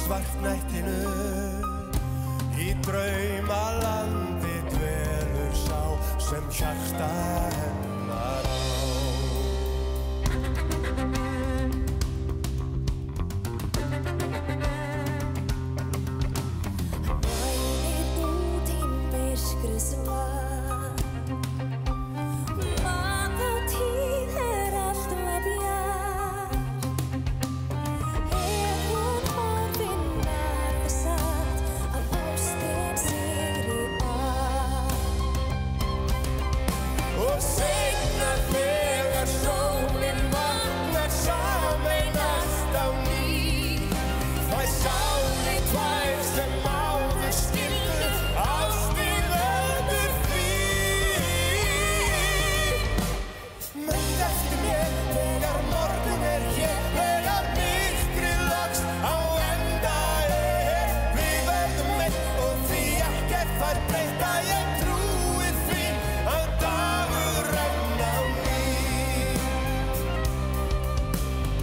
svartnættinu í draumalandi dvelur sá sem hjarta hennar á. Bænir út í myrkrið svart, mat á tíð allt bjart. Hún horfin það satt að ástin sigri Og seinna þegar sólin vaknar sameinast á ný, fær sálin tvær sem áður skildu, ástin verður frí. Mundu eftir mér þegar morgun hér, þegar myrkrið loks á enda Við verðum einn og því ekkert fær breyta, ég trúi því að dagur renna á ný.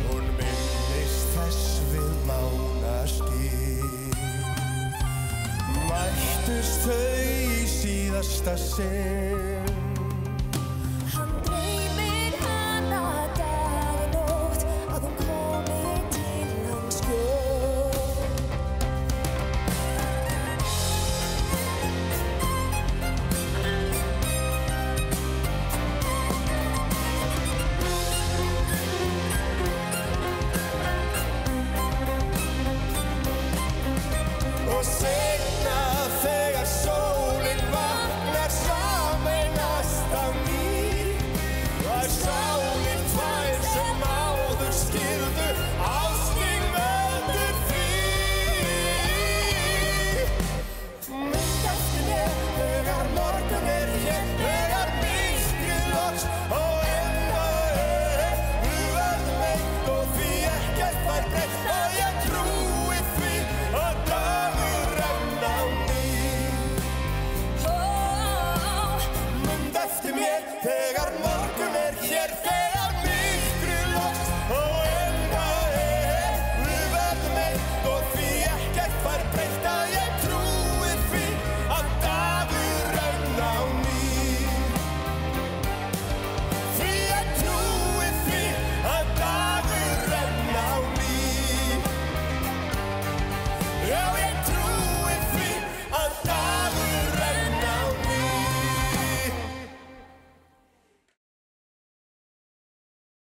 Hún minnist þess við mánaský, mættust þau í síðasta sinn.